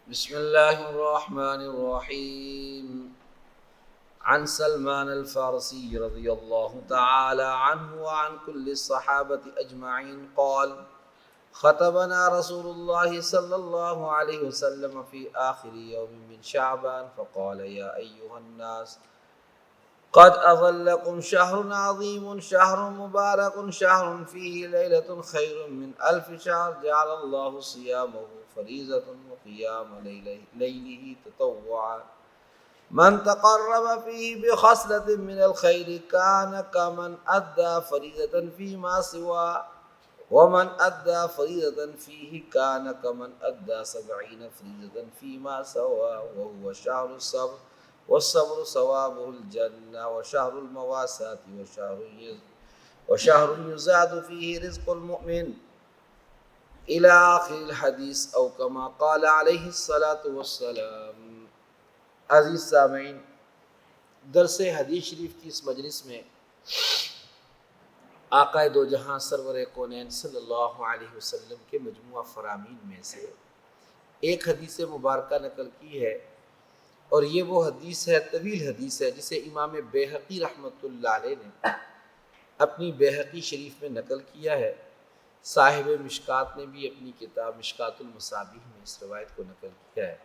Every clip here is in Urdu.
بسم اللہ الرحمن الرحیم عن سلمان الفارسی رضی اللہ تعالی عنہ وعن كل الصحابة اجمعین قال خطبنا رسول اللہ صلی اللہ علیہ وسلم فی آخر یوم من شعبان فقال یا ایہا الناس قد اظلکم شہر عظیم شہر مبارک شہر فیہ لیلۃ خیر من الف شہر جعل اللہ صیامہ فریضۃ وقیام لیلہ تطوعا من تقرب فیہ بخصلۃ من الخیر کان کمن ادى فریضۃ فیما سوا ومن ادى فریضۃ فیہ کان کمن ادى 70 فریضۃ فیما سوا وهو شہر الصبر والصبر ثوابه الجنة وشهر المواساة وشهر يزاد فيه رزق المؤمن إلى آخر الحدیث او كما قال علیہ الصلاة والسلام۔ عزیز سامعین، درس حدیث شریف کی اس مجلس میں آقا دو جہاں سرور کونین صلی اللہ علیہ وسلم کے مجموعہ فرامین میں سے ایک حدیث مبارکہ نقل کی ہے، اور یہ وہ حدیث ہے، طویل حدیث ہے، جسے امام بیہقی رحمۃ اللہ علیہ نے اپنی بیہقی شریف میں نقل کیا ہے۔ صاحب مشکات نے بھی اپنی کتاب مشکات المصابیح میں اس روایت کو نقل کیا ہے۔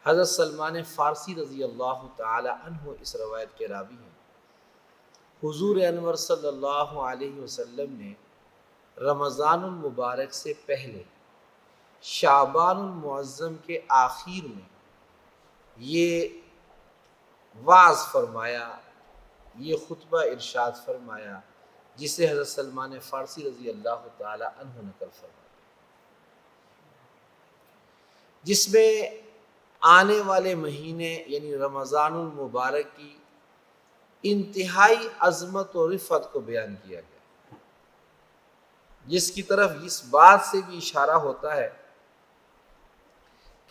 حضرت سلمان فارسی رضی اللہ تعالی عنہ اس روایت کے راوی ہیں۔ حضور انور صلی اللہ علیہ وسلم نے رمضان المبارک سے پہلے شعبان المعظم کے آخر میں یہ وعظ فرمایا، یہ خطبہ ارشاد فرمایا، جسے حضرت سلمان فارسی رضی اللہ تعالی عنہ نقل فرمایا، جس میں آنے والے مہینے یعنی رمضان المبارک کی انتہائی عظمت و رفعت کو بیان کیا گیا، جس کی طرف اس بات سے بھی اشارہ ہوتا ہے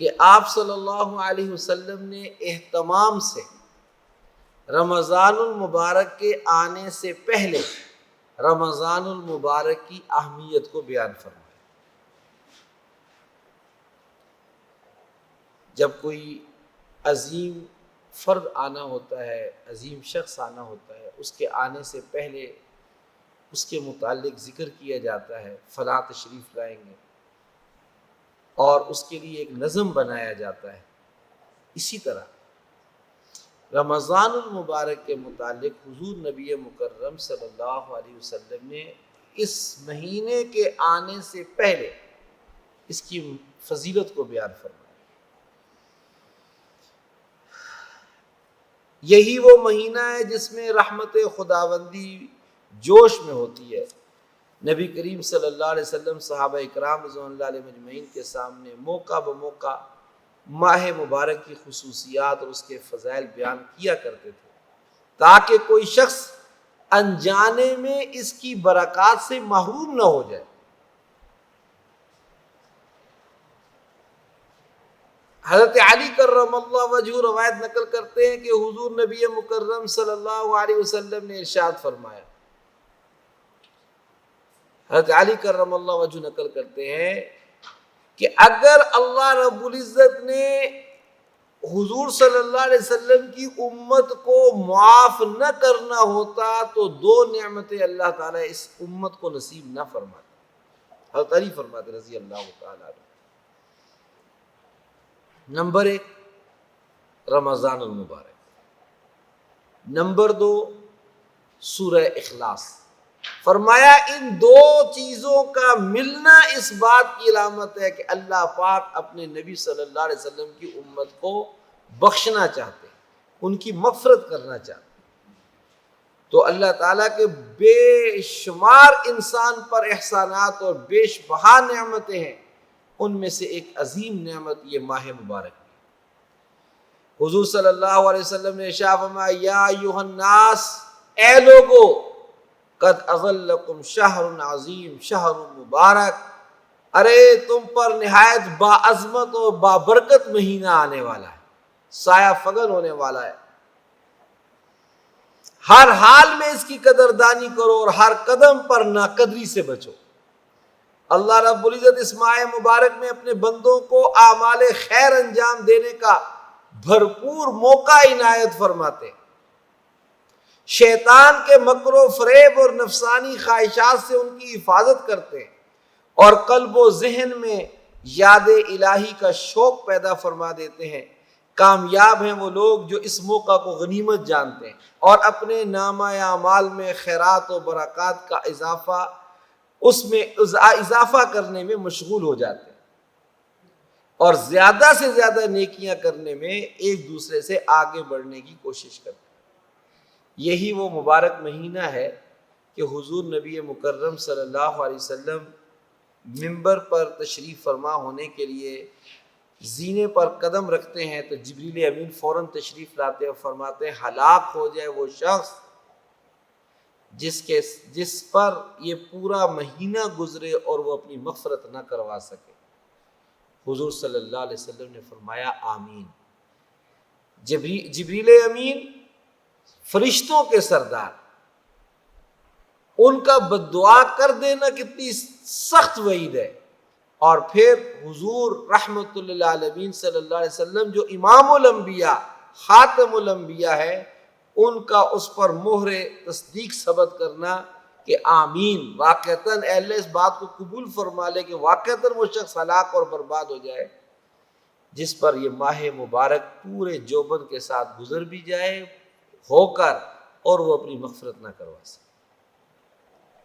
کہ آپ صلی اللہ علیہ وسلم نے اہتمام سے رمضان المبارک کے آنے سے پہلے رمضان المبارک کی اہمیت کو بیان فرمایا۔ جب کوئی عظیم فرد آنا ہوتا ہے، عظیم شخص آنا ہوتا ہے، اس کے آنے سے پہلے اس کے متعلق ذکر کیا جاتا ہے، فلاں تشریف لائیں گے، اور اس کے لیے ایک نظم بنایا جاتا ہے۔ اسی طرح رمضان المبارک کے متعلق حضور نبی مکرم صلی اللہ علیہ وسلم نے اس مہینے کے آنے سے پہلے اس کی فضیلت کو بیان فرمایا۔ یہی وہ مہینہ ہے جس میں رحمت خداوندی جوش میں ہوتی ہے۔ نبی کریم صلی اللہ علیہ وسلم صحابہ اکرام رضوان اللہ علیہ مجمعین کے سامنے موقع بموقع ماہ مبارک کی خصوصیات اور اس کے فضائل بیان کیا کرتے تھے، تاکہ کوئی شخص انجانے میں اس کی برکات سے محروم نہ ہو جائے۔ حضرت علی کرم اللہ وجہہ روایت نقل کرتے ہیں کہ حضور نبی مکرم صلی اللہ علیہ وسلم نے ارشاد فرمایا، حضرت علی کرم اللہ وجہہ نقل کرتے ہیں کہ اگر اللہ رب العزت نے حضور صلی اللہ علیہ وسلم کی امت کو معاف نہ کرنا ہوتا تو دو نعمتیں اللہ تعالیٰ اس امت کو نصیب نہ فرماتے۔ حضرت علی فرماتے رضی اللہ تعالیٰ عنہ، نمبر 1 رمضان المبارک، نمبر 2 سورہ اخلاص۔ فرمایا ان دو چیزوں کا ملنا اس بات کی علامت ہے کہ اللہ پاک اپنے نبی صلی اللہ علیہ وسلم کی امت کو بخشنا چاہتے ہیں، ان کی مغفرت کرنا چاہتے ہیں۔ تو اللہ تعالیٰ کے بے شمار انسان پر احسانات اور بیش بہا نعمتیں ہیں، ان میں سے ایک عظیم نعمت یہ ماہ مبارک ہے۔ حضور صلی اللہ علیہ وسلم نے ارشاد فرمایا، یا ایھا الناس، اے لوگو، قد اظلکم شہر عظیم شہر مبارک، ارے تم پر نہایت باعظمت اور بابرکت مہینہ آنے والا ہے، سایہ فگن ہونے والا ہے، ہر حال میں اس کی قدردانی کرو اور ہر قدم پر ناقدری سے بچو۔ اللہ رب العزت اس ماہ مبارک میں اپنے بندوں کو اعمال خیر انجام دینے کا بھرپور موقع عنایت فرماتے ہیں، شیطان کے مکر و فریب اور نفسانی خواہشات سے ان کی حفاظت کرتے ہیں اور قلب و ذہن میں یاد الہی کا شوق پیدا فرما دیتے ہیں۔ کامیاب ہیں وہ لوگ جو اس موقع کو غنیمت جانتے ہیں اور اپنے نامہ اعمال میں خیرات و برکات کا اضافہ کرنے میں مشغول ہو جاتے ہیں اور زیادہ سے زیادہ نیکیاں کرنے میں ایک دوسرے سے آگے بڑھنے کی کوشش کرتے ہیں۔ یہی وہ مبارک مہینہ ہے کہ حضور نبی مکرم صلی اللہ علیہ وسلم منبر پر تشریف فرما ہونے کے لیے زینے پر قدم رکھتے ہیں تو جبریل امین فوراً تشریف لاتے اور فرماتے ہیں ہلاک ہو جائے وہ شخص جس پر یہ پورا مہینہ گزرے اور وہ اپنی مغفرت نہ کروا سکے۔ حضور صلی اللہ علیہ وسلم نے فرمایا آمین۔ جبریل امین فرشتوں کے سردار، ان کا بددعا کر دینا کتنی سخت وعید ہے، اور پھر حضور رحمت للعالمین صلی اللہ علیہ وسلم جو امام الانبیاء خاتم الانبیاء ہے، ان کا اس پر مہر تصدیق ثبت کرنا کہ آمین، واقعتاً اہل اس بات کو قبول فرما لے کہ واقعتاً وہ شخص ہلاک اور برباد ہو جائے جس پر یہ ماہ مبارک پورے جوبن کے ساتھ گزر بھی جائے ہو کر اور وہ اپنی مغفرت نہ کروا سکے۔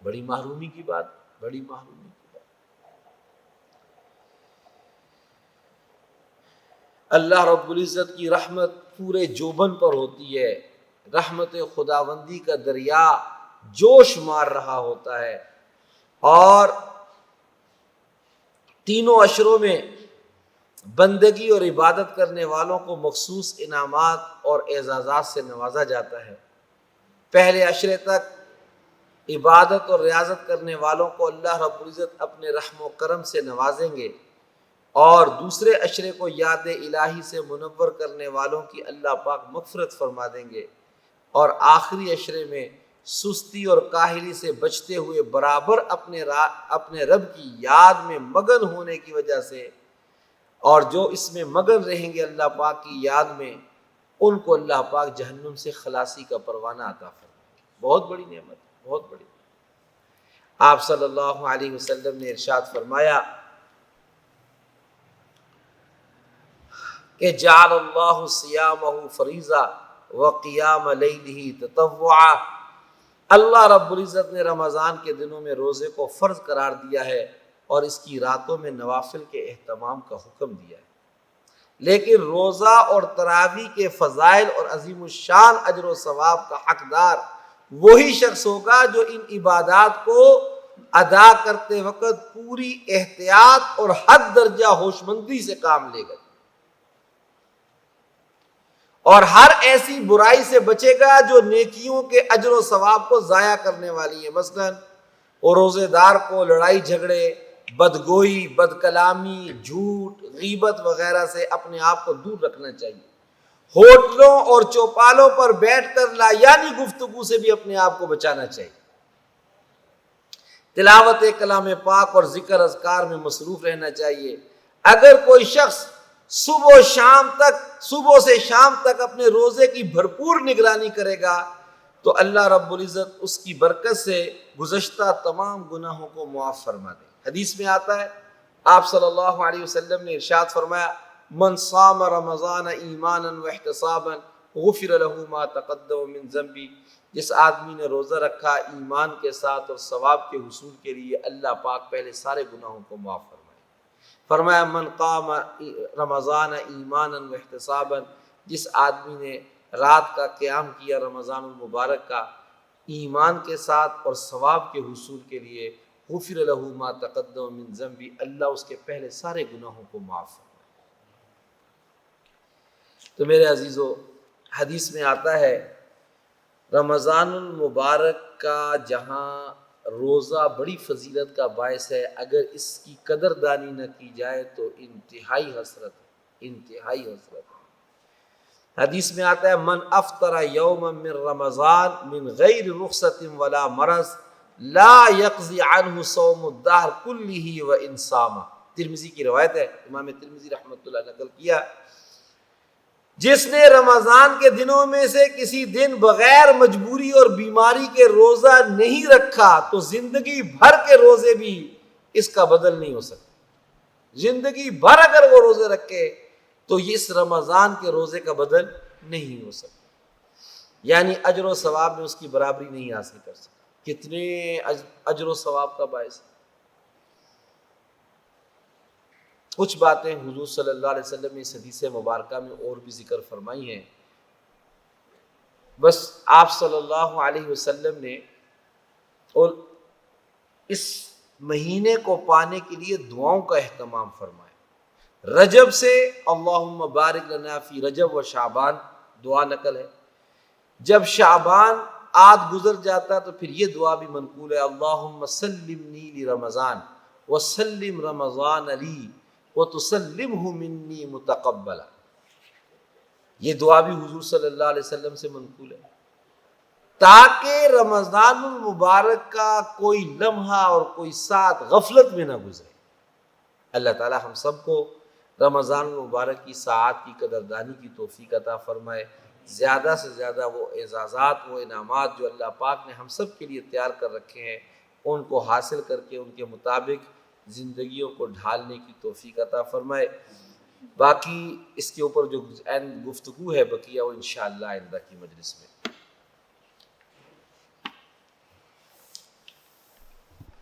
بڑی محرومی کی بات، بڑی محرومی کی بات۔ اللہ رب العزت کی رحمت پورے جوبن پر ہوتی ہے، رحمت خداوندی کا دریا جوش مار رہا ہوتا ہے، اور تینوں عشروں میں بندگی اور عبادت کرنے والوں کو مخصوص انعامات اور اعزازات سے نوازا جاتا ہے۔ پہلے عشرے تک عبادت اور ریاضت کرنے والوں کو اللہ رب العزت اپنے رحم و کرم سے نوازیں گے، اور دوسرے عشرے کو یاد الہی سے منور کرنے والوں کی اللہ پاک مغفرت فرما دیں گے، اور آخری عشرے میں سستی اور کاہلی سے بچتے ہوئے برابر اپنے رب کی یاد میں مگن ہونے کی وجہ سے، اور جو اس میں مگن رہیں گے اللہ پاک کی یاد میں، ان کو اللہ پاک جہنم سے خلاصی کا پروانہ عطا فرمائے گے۔ بہت بڑی نعمت، بہت بڑی۔ آپ صلی اللہ علیہ وسلم نے ارشاد فرمایا کہ جعل اللہ صیامہ فریضہ وقیام لیلہ تطوعا، اللہ رب العزت نے رمضان کے دنوں میں روزے کو فرض قرار دیا ہے اور اس کی راتوں میں نوافل کے اہتمام کا حکم دیا ہے، لیکن روزہ اور تراویح کے فضائل اور عظیم الشان اجر و ثواب کا حقدار وہی شخص ہوگا جو ان عبادات کو ادا کرتے وقت پوری احتیاط اور حد درجہ ہوش مندی سے کام لے گا، اور ہر ایسی برائی سے بچے گا جو نیکیوں کے اجر و ثواب کو ضائع کرنے والی ہے۔ مثلاً روزے دار کو لڑائی جھگڑے، بدگوئی، بد کلامی، جھوٹ، غیبت وغیرہ سے اپنے آپ کو دور رکھنا چاہیے۔ ہوٹلوں اور چوپالوں پر بیٹھ کر لایانی گفتگو سے بھی اپنے آپ کو بچانا چاہیے۔ تلاوت کلام پاک اور ذکر اذکار میں مصروف رہنا چاہیے۔ اگر کوئی شخص صبح سے شام تک اپنے روزے کی بھرپور نگرانی کرے گا تو اللہ رب العزت اس کی برکت سے گزشتہ تمام گناہوں کو معاف فرما دے۔ حدیث میں آتا ہے، آپ صلی اللہ علیہ وسلم نے ارشاد فرمایا من صام رمضان ایمانا واحتسابا غفر له ما تقدم من ذنبی، جس آدمی نے روزہ رکھا ایمان کے ساتھ اور ثواب کے حصول کے لیے، اللہ پاک پہلے سارے گناہوں کو معاف فرمائے۔ فرمایا من قام رمضان ایمانا واحتسابا، جس آدمی نے رات کا قیام کیا رمضان المبارک کا ایمان کے ساتھ اور ثواب کے حصول کے لیے، غفر له ما تقدم من ذنبی، اللہ اس کے پہلے سارے گناہوں کو معاف فرمائے۔ تو میرے عزیزو، حدیث میں آتا ہے رمضان المبارک کا جہاں روزہ بڑی فضیلت کا باعث ہے، اگر اس کی قدردانی نہ کی جائے تو انتہائی حسرت ہے، انتہائی حسرت ہے۔ حدیث میں آتا ہے من افطر یوما من رمضان من غیر رخصت ولا مرض لا یقضی عنہ صوم الدہر کلہ وان صام، ترمذی کی روایت ہے، امام ترمذی رحمۃ اللہ نقل کیا، جس نے رمضان کے دنوں میں سے کسی دن بغیر مجبوری اور بیماری کے روزہ نہیں رکھا تو زندگی بھر کے روزے بھی اس کا بدل نہیں ہو سکتے۔ زندگی بھر اگر وہ روزے رکھے تو اس رمضان کے روزے کا بدل نہیں ہو سکتا، یعنی اجر و ثواب میں اس کی برابری نہیں حاصل کر سکتا۔ کتنے اجر و ثواب کا باعث ہے۔ کچھ باتیں حضور صلی اللہ علیہ وسلم نے اس حدیث مبارکہ میں اور بھی ذکر فرمائی ہیں، بس آپ صلی اللہ علیہ وسلم نے اور اس مہینے کو پانے کے لیے دعاؤں کا اہتمام فرمایا۔ رجب سے اللہم بارک لنا فی رجب و شعبان دعا نقل ہے، جب شعبان آدھ گزر جاتا تو پھر یہ دعا بھی منقول ہے، اللہم سلمنی لرمضان وسلم رمضان لی وتسلمہ منی متقبلا، یہ دعا بھی حضور صلی اللہ علیہ وسلم سے منقول ہے، تاکہ رمضان المبارک کا کوئی لمحہ اور کوئی ساتھ غفلت میں نہ گزرے۔ اللہ تعالی ہم سب کو رمضان المبارک کی ساعات کی قدردانی کی توفیق عطا فرمائے، زیادہ سے زیادہ وہ اعزازات، وہ انعامات جو اللہ پاک نے ہم سب کے لیے تیار کر رکھے ہیں ان کو حاصل کر کے ان کے مطابق زندگیوں کو ڈھالنے کی توفیق عطا فرمائے۔ باقی اس کے اوپر جو گفتگو ہے بقیہ وہ انشاءاللہ آئندہ کی مجلس میں